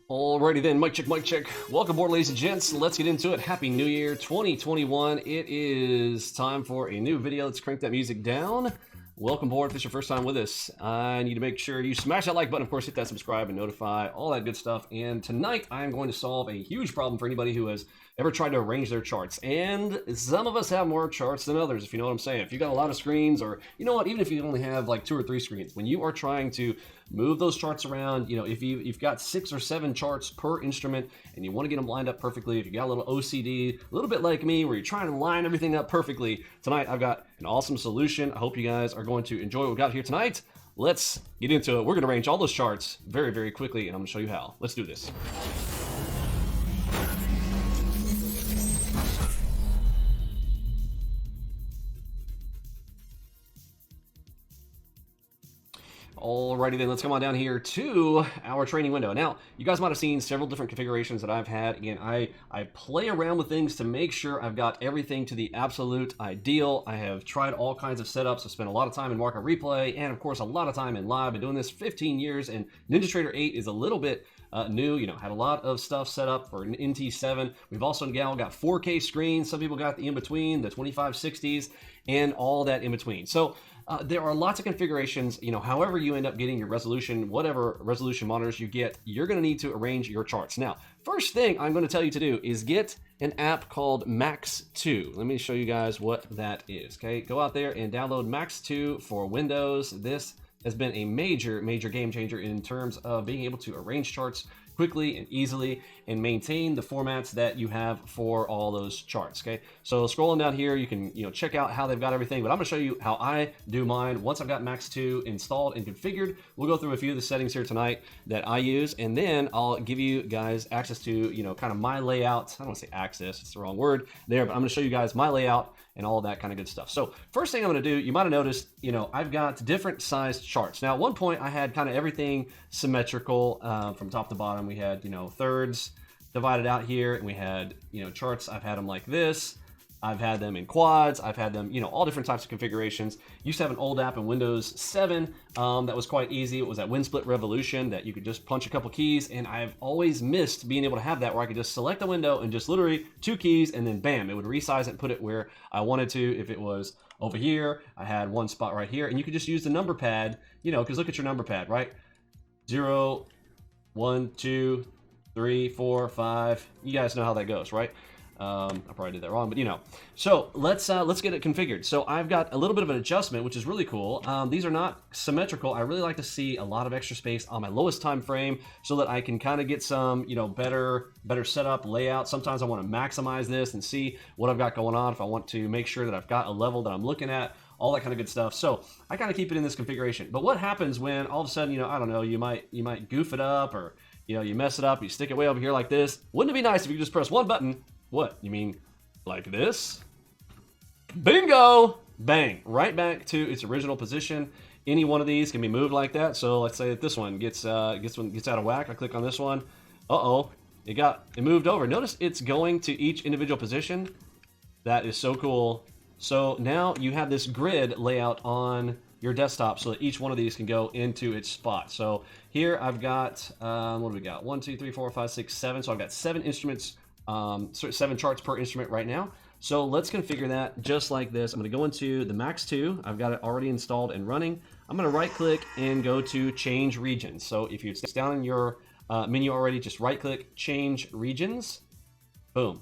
Alrighty then, mic check, mic check. Welcome aboard, ladies and gents. Let's get into it. Happy New Year 2021. It is time for a new video. Let's crank that music down. Welcome aboard. If this is your first time with us, I need to make sure you smash that like button. Of course, hit that subscribe and notify, all that good stuff. And tonight, I'm going to solve a huge problem for anybody who has ever tried to arrange their charts. And some of us have more charts than others, if you know what I'm saying. If you got a lot of screens, or you know what, even if you only have like 2 or 3 screens, when you are trying to move those charts around, you know, if you've got 6 or 7 charts per instrument and you want to get them lined up perfectly, if you got a little OCD, a little bit like me, where you're trying to line everything up perfectly, tonight I've got an awesome solution. I hope you guys are going to enjoy what we got here tonight. Let's get into it. We're going to arrange all those charts very, very quickly, and I'm going to show you how. Let's do this. Alrighty then, let's come on down here to our training window. Now, you guys might have seen several different configurations that I've had. Again, I play around with things to make sure I've got everything to the absolute ideal. I have tried all kinds of setups. I've spent a lot of time in market replay and, of course, a lot of time in live. Been doing this 15 years, and NinjaTrader 8 is a little bit new. You know, had a lot of stuff set up for an NT7. We've also got 4K screens. Some people got the in-between, the 2560s, and all that in between. So there are lots of configurations. You know, however you end up getting your resolution, whatever resolution monitors you get, you're going to need to arrange your charts. Now, first thing I'm going to tell you to do is get an app called MaxTo. Let me show you guys what that is. Okay, go out there and download MaxTo for Windows. This has been a major game changer in terms of being able to arrange charts quickly and easily and maintain the formats that you have for all those charts. Okay, so scrolling down here, you can check out how they've got everything, but I'm gonna show you how I do mine. Once I've got MaxTo installed and configured, we'll go through a few of the settings here tonight that I use, and then I'll give you guys access to kind of my layout. I don't want to say access, it's the wrong word there, but I'm gonna show you guys my layout and all that kind of good stuff. So first thing I'm gonna do, you might have noticed, I've got different sized charts. Now at one point I had kind of everything symmetrical from top to bottom. We had, thirds divided out here, and we had, charts. I've had them like this. I've had them in quads. I've had them, all different types of configurations. Used to have an old app in Windows 7 that was quite easy. It was that WinSplit Revolution that you could just punch a couple keys, and I've always missed being able to have that where I could just select a window and just literally 2 keys, and then bam, it would resize it and put it where I wanted to. If it was over here, I had one spot right here, and you could just use the number pad, because look at your number pad, right? 0, 1, 2, 3, 4, 5. You guys know how that goes, right? I probably did that wrong, but So let's get it configured. So I've got a little bit of an adjustment, which is really cool. These are not symmetrical. I really like to see a lot of extra space on my lowest time frame so that I can kind of get some, better setup layout. Sometimes I want to maximize this and see what I've got going on. If I want to make sure that I've got a level that I'm looking at, all that kind of good stuff. So I kind of keep it in this configuration. But what happens when all of a sudden, I don't know, you might goof it up, or you mess it up, you stick it way over here like this. Wouldn't it be nice if you could just press one button? What, you mean like this? Bingo! Bang! Right back to its original position. Any one of these can be moved like that. So let's say that this one gets out of whack. I click on this one. Uh-oh, it moved over. Notice it's going to each individual position. That is so cool. So now you have this grid layout on your desktop so that each one of these can go into its spot. So here I've got, what do we got? 1, 2, 3, 4, 5, 6, 7. So I've got 7 instruments, 7 charts per instrument right now. So let's configure that just like this. I'm going to go into the MaxTo. I've got it already installed and running. I'm going to right click and go to change regions. So if it's down in your menu already, just right click, change regions. Boom.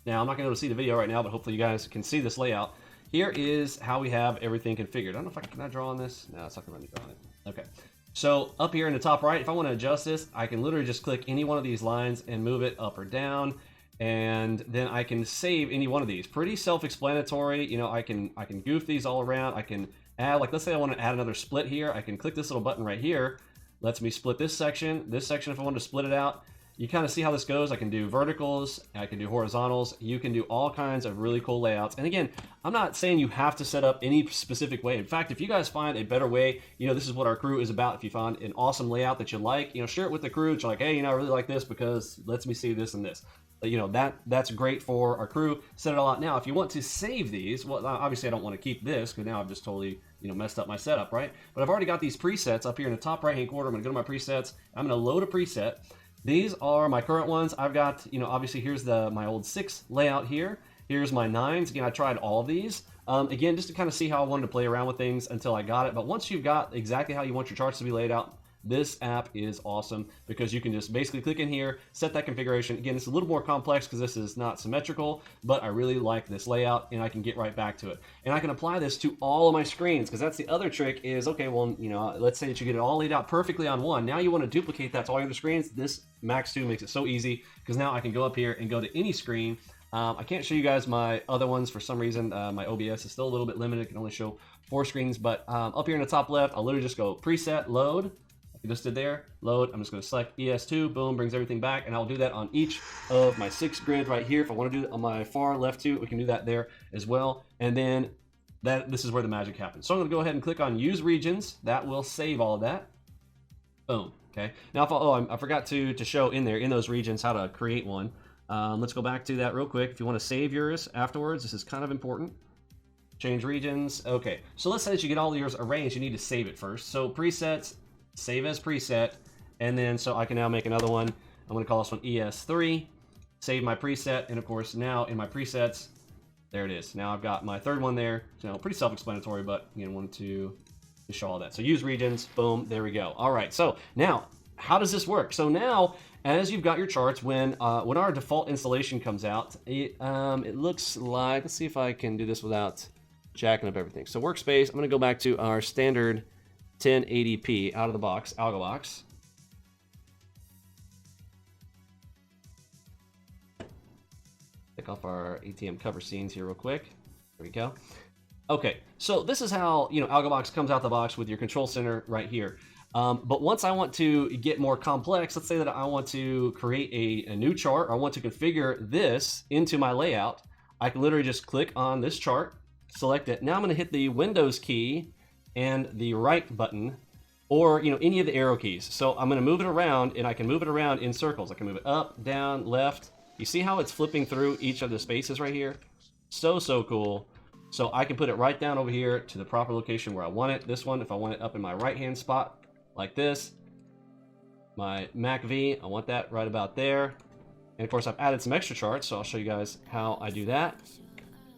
Now I'm not going to be able to see the video right now, but hopefully you guys can see this layout. Here is how we have everything configured. I don't know if can I draw on this? No, it's not going to let me draw on it. Okay. So up here in the top right, if I want to adjust this, I can literally just click any one of these lines and move it up or down. And then I can save any one of these. Pretty self-explanatory. I can goof these all around. I can add, like, let's say I want to add another split here. I can click this little button right here. Lets me split this section if I wanted to split it out. You kind of see how this goes. I can do verticals, I can do horizontals. You can do all kinds of really cool layouts. And again, I'm not saying you have to set up any specific way. In fact, if you guys find a better way, this is what our crew is about. If you find an awesome layout that you like, share it with the crew. It's like, hey, I really like this because lets me see this and this. That's great for our crew. Set it all out. Now, if you want to save these, well, obviously I don't want to keep this because now I've just totally, messed up my setup, right? But I've already got these presets up here in the top right-hand corner. I'm going to go to my presets. I'm going to load a preset. These are my current ones. I've got, you know, obviously here's my old 6 layout here. Here's my 9s. Again, I tried all of these. Again, just to kind of see how I wanted to play around with things until I got it. But once you've got exactly how you want your charts to be laid out, this app is awesome because you can just basically click in here, set that configuration. Again, it's a little more complex because this is not symmetrical, but I really like this layout and I can get right back to it. And I can apply this to all of my screens because that's the other trick is, okay, well, you know, let's say that you get it all laid out perfectly on one. Now you want to duplicate that to all your other screens. This MaxTo makes it so easy because now I can go up here and go to any screen. I can't show you guys my other ones for some reason. My OBS is still a little bit limited. It can only show 4 screens, but up here in the top left, I'll literally just go preset, load. I just did there, load. I'm just going to select ES2, boom, brings everything back, and I'll do that on each of my 6 grids right here. If I want to do it on my far left too, we can do that there as well. And then this is where the magic happens. So I'm going to go ahead and click on Use Regions. That will save all of that. Boom. Okay. Now, I forgot to show in there in those regions how to create one. Let's go back to that real quick. If you want to save yours afterwards, this is kind of important. Change regions. Okay. So let's say that you get all yours arranged. You need to save it first. So presets. Save as preset, and then so I can now make another one. I'm going to call this one ES3, save my preset, and of course now in my presets, there it is. Now I've got my third one there. So pretty self-explanatory, but again, wanted to show all that. So use regions, boom, there we go. All right, so now how does this work? So now as you've got your charts, when our default installation comes out, it looks like, let's see if I can do this without jacking up everything. So workspace, I'm going to go back to our standard 1080p out of the box, Algo box. Take off our ATM cover scenes here real quick. There we go. Okay, so this is how, you know, Algo box comes out the box with your control center right here. But once I want to get more complex, let's say that I want to create a new chart, or I want to configure this into my layout, I can literally just click on this chart, select it. Now I'm going to hit the Windows key and the right button, or, you know, any of the arrow keys. So I'm going to move it around, and I can move it around in circles. I can move it up, down, left. You see how it's flipping through each of the spaces right here? So cool. So I can put it right down over here to the proper location where I want it. This one, if I want it up in my right-hand spot, like this. My MACV, I want that right about there. And of course, I've added some extra charts, so I'll show you guys how I do that.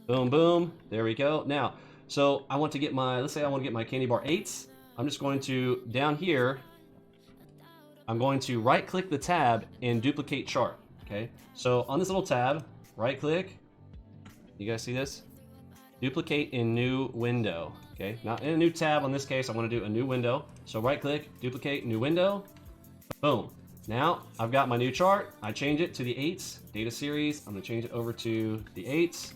Boom, boom. There we go. Now, so I want to get my, let's say I want to get my candy bar 8s. I'm just going to, down here, I'm going to right click the tab and duplicate chart. Okay, so on this little tab, right click. You guys see this? Duplicate in new window. Okay, not in a new tab on this case, I want to do a new window. So right click, duplicate, new window. Boom. Now I've got my new chart. I change it to the 8s, data series. I'm going to change it over to the 8s.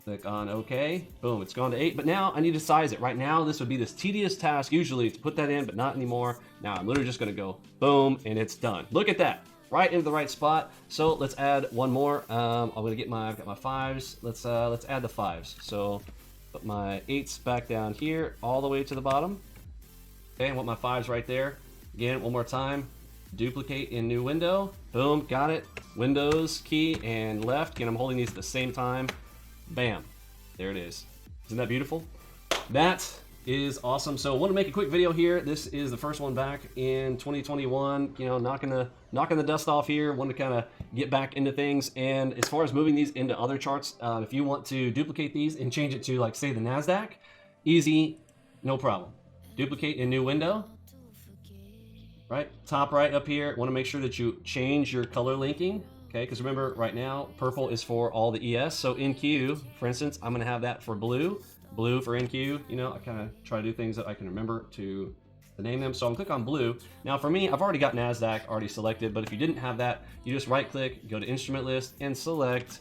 Click on OK. Boom, it's gone to 8. But now I need to size it. Right now, this would be this tedious task usually to put that in, but not anymore. Now I'm literally just going to go boom, and it's done. Look at that. Right into the right spot. So let's add one more. I'm going to get I've got my 5s. Let's add the 5s. So put my 8s back down here, all the way to the bottom. Okay, I want my 5s right there. Again, one more time. Duplicate in new window. Boom, got it. Windows key and left. Again, I'm holding these at the same time. Bam, there it is. Isn't that beautiful? That is awesome. So I want to make a quick video here. This is the first one back in 2021, you know, knocking the dust off here. Want to kind of get back into things. And as far as moving these into other charts, if you want to duplicate these and change it to, like, say, the NASDAQ, easy, no problem. Duplicate in new window. Right, top right up here, want to make sure that you change your color linking. Okay, because remember, right now, purple is for all the ES. So NQ, for instance, I'm going to have that for blue. Blue for NQ. You know, I kind of try to do things that I can remember to name them. So I'm going to click on blue. Now for me, I've already got NASDAQ already selected. But if you didn't have that, you just right click, go to instrument list, and select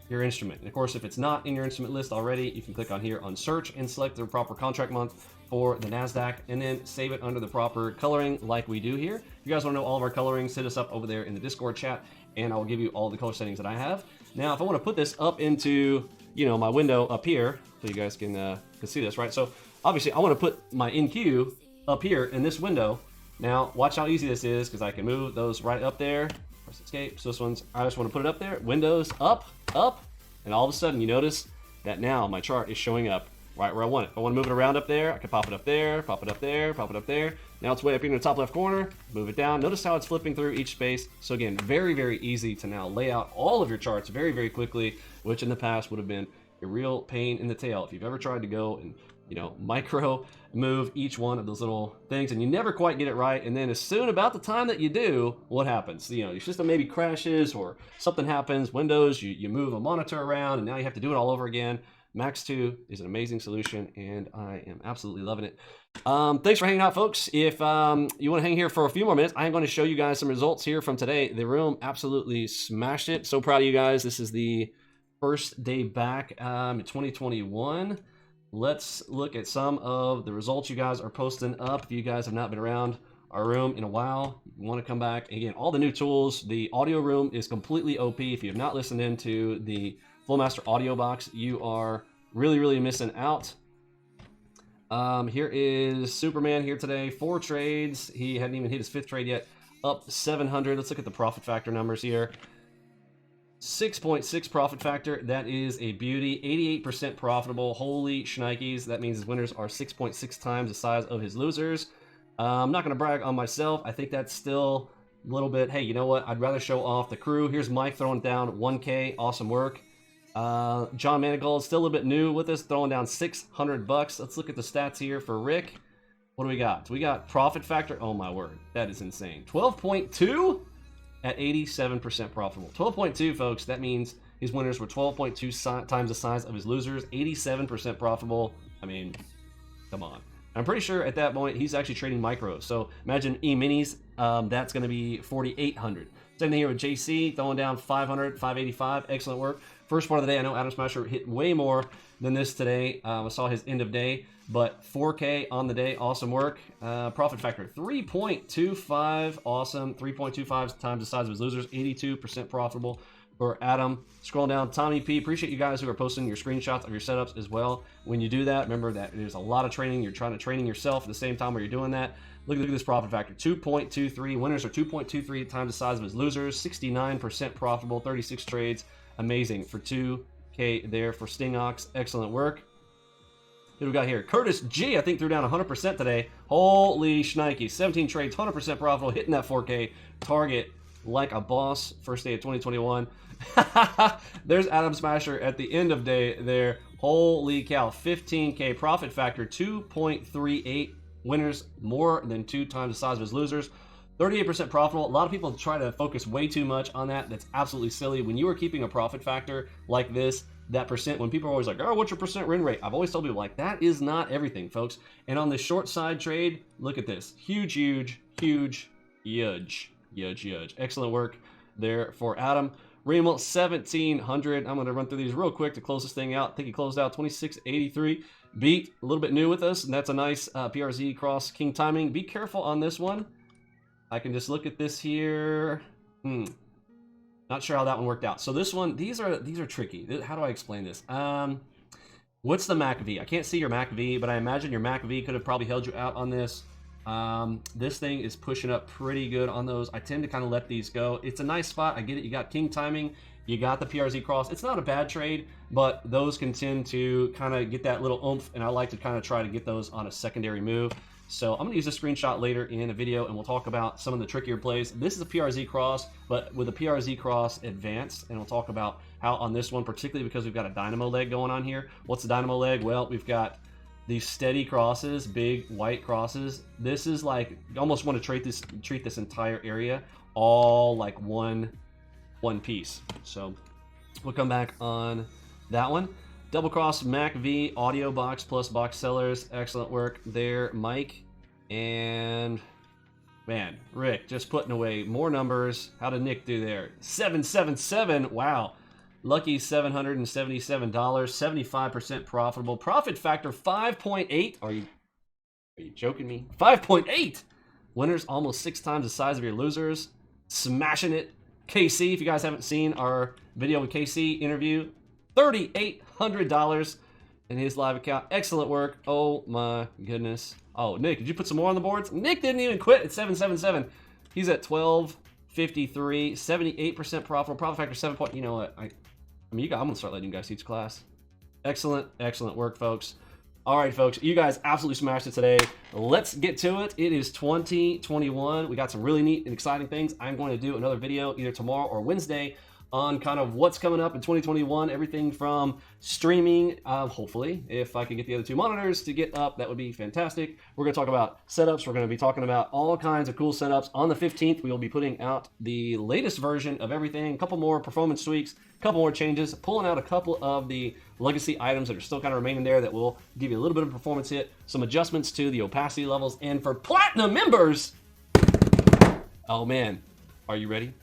your instrument. And of course, if it's not in your instrument list already, you can click on here on search and select the proper contract month for the NASDAQ, and then save it under the proper coloring like we do here. If you guys want to know all of our colorings, hit us up over there in the Discord chat, and I will give you all the color settings that I have. Now, if I want to put this up into, you know, my window up here, so you guys can see this, right? So obviously, I want to put my NQ up here in this window. Now, watch how easy this is, because I can move those right up there. Press escape. So this one's, I just want to put it up there. Windows up, and all of a sudden, you notice that now my chart is showing up right where I want it. If I want to move it around up there, I can pop it up there, pop it up there, pop it up there. Now it's way up here in the top left corner, move it down. Notice how it's flipping through each space. So again, very, very easy to now lay out all of your charts very, very quickly, which in the past would have been a real pain in the tail. If you've ever tried to go and, you know, micro move each one of those little things and you never quite get it right, and then as soon about the time that you do, what happens? You know, your system maybe crashes or something happens, Windows, you move a monitor around and now you have to do it all over again. MaxTo is an amazing solution and I am absolutely loving it. Thanks for hanging out, folks. If you want to hang here for a few more minutes, I'm going to show you guys some results here from today. The room absolutely smashed it. So proud of you guys. This is the first day back in 2021. Let's look at some of the results you guys are posting up. If you guys have not been around our room in a while, you want to come back. Again, all the new tools. The audio room is completely OP. If you have not listened into the Flowmaster audio box, you are really, really missing out. Here is Superman here today. 4 trades. He hadn't even hit his 5th trade yet. Up 700. Let's look at the profit factor numbers here. 6.6 profit factor. That is a beauty. 88% profitable. Holy shnikes. That means his winners are 6.6 times the size of his losers. I'm not going to brag on myself. I think that's still a little bit, hey, you know what? I'd rather show off the crew. Here's Mike throwing down 1K. Awesome work. John Manigault, still a little bit new with us, throwing down 600 bucks. Let's look at the stats here for Rick. What do we got? We got profit factor. Oh my word. That is insane. 12.2 at 87% profitable. 12.2, folks. That means his winners were 12.2 times the size of his losers. 87% profitable. I mean, come on. I'm pretty sure at that point he's actually trading micros. So imagine E-minis. That's going to be 4,800. Same thing here with JC, throwing down 500, 585. Excellent work. First part of the day, I know Adam Smasher hit way more than this today. I saw his end of day, but 4K on the day. Awesome work. Profit factor 3.25. Awesome. 3.25 times the size of his losers. 82% profitable for Adam. Scrolling down, Tommy P. Appreciate you guys who are posting your screenshots of your setups as well. When you do that, remember that there's a lot of training. You're trying to train yourself at the same time where you're doing that. Look at this profit factor, 2.23. Winners are 2.23 times the size of his losers. 69% profitable, 36 trades. Amazing for 2K there for Stingox. Excellent work. Who do we got here? Curtis G, I think, threw down 100% today. Holy shnikes. 17 trades, 100% profitable, hitting that 4K target like a boss. First day of 2021. There's Adam Smasher at the end of day there. Holy cow. 15K profit factor, 2.38. Winners more than 2 times the size of his losers. 38% profitable. A lot of people try to focus way too much on that. That's absolutely silly. When you are keeping a profit factor like this, that percent, when people are always like, oh, what's your percent win rate? I've always told people, like, that is not everything, folks. And on the short side trade, look at this. Huge, huge, huge, huge, huge, huge. Excellent work there for Adam. Remel, 1,700. I'm going to run through these real quick to close this thing out. I think he closed out 26.83. Beat, a little bit new with us, and that's a nice PRZ cross king timing. Be careful on this one. I can just look at this here. Not sure how that one worked out. So this one, these are tricky. How do I explain this? What's the MACV? I can't see your MACV, but I imagine your MACV could have probably held you out on this. This thing is pushing up pretty good on those. I tend to kind of let these go. It's a nice spot. I get it. You got king timing. You got the PRZ cross. It's not a bad trade, but those can tend to kind of get that little oomph, and I like to kind of try to get those on a secondary move. So I'm going to use a screenshot later in a video, and we'll talk about some of the trickier plays. This is a PRZ cross, but with a PRZ cross advanced, and we'll talk about how on this one, particularly because we've got a dynamo leg going on here. What's the dynamo leg? Well, we've got these steady crosses, big white crosses. This is like, you almost want to treat this entire area all like one piece. So we'll come back on that one. Double cross MACV audio box plus box sellers. Excellent work there, Mike. And man, Rick just putting away more numbers. How did Nick do there? 777. Wow. Lucky $777. 75% profitable. Profit factor 5.8. Are you joking me? 5.8. Winners almost 6 times the size of your losers. Smashing it. KC, if you guys haven't seen our video with KC interview, $3,800 in his live account. Excellent work. Oh my goodness. Oh, Nick, did you put some more on the boards? Nick didn't even quit at 777. He's at 1253, 78% profitable. Profit factor 7 point. You know what? I'm gonna start letting you guys teach class. Excellent, excellent work, folks. All right, folks, you guys absolutely smashed it today. Let's get to it. It is 2021. We got some really neat and exciting things. I'm going to do another video either tomorrow or Wednesday on kind of what's coming up in 2021, everything from streaming, hopefully, if I can get the other two monitors to get up, that would be fantastic. We're going to talk about setups. We're going to be talking about all kinds of cool setups. On the 15th, we will be putting out the latest version of everything, a couple more performance tweaks, a couple more changes, pulling out a couple of the legacy items that are still kind of remaining there that will give you a little bit of a performance hit, some adjustments to the opacity levels, and for Platinum members, oh man, are you ready?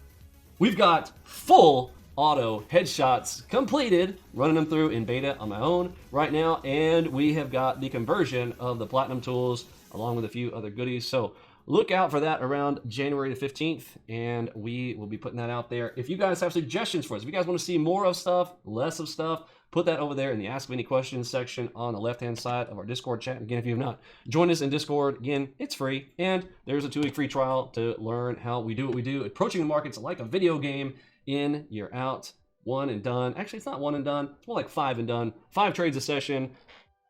We've got full auto headshots completed, running them through in beta on my own right now, and we have got the conversion of the Platinum tools along with a few other goodies. So look out for that around January the 15th, and we will be putting that out there. If you guys have suggestions for us, if you guys want to see more of stuff, less of stuff, put that over there in the Ask Me Any Questions section on the left-hand side of our Discord chat. Again, if you have not joined us in Discord, again, it's free, and there's a 2-week free trial to learn how we do what we do, approaching the markets like a video game, in, you're out, one and done. Actually, it's not one and done. It's more like 5 and done. 5 trades a session,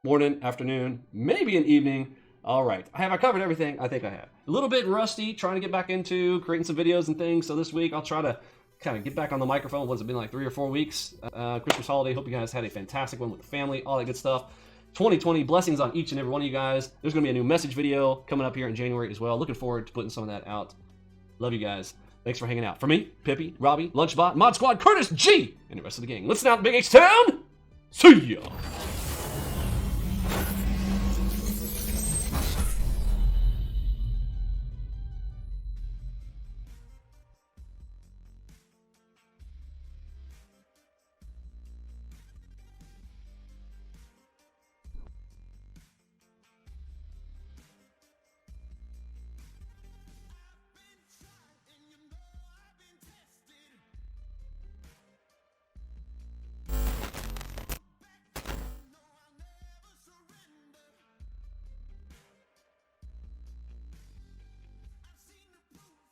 morning, afternoon, maybe an evening. All right, have I covered everything? I think I have. A little bit rusty, trying to get back into creating some videos and things, so this week I'll try to kind of get back on the microphone. What's it been, like 3 or 4 weeks? Christmas holiday. Hope you guys had a fantastic one with the family, all that good stuff. 2020, blessings on each and every one of you guys. There's going to be a new message video coming up here in January as well. Looking forward to putting some of that out. Love you guys. Thanks for hanging out. For me, Pippi, Robbie, Lunchbot, Mod Squad, Curtis, G, and the rest of the gang. Listen out, Big H Town. See ya.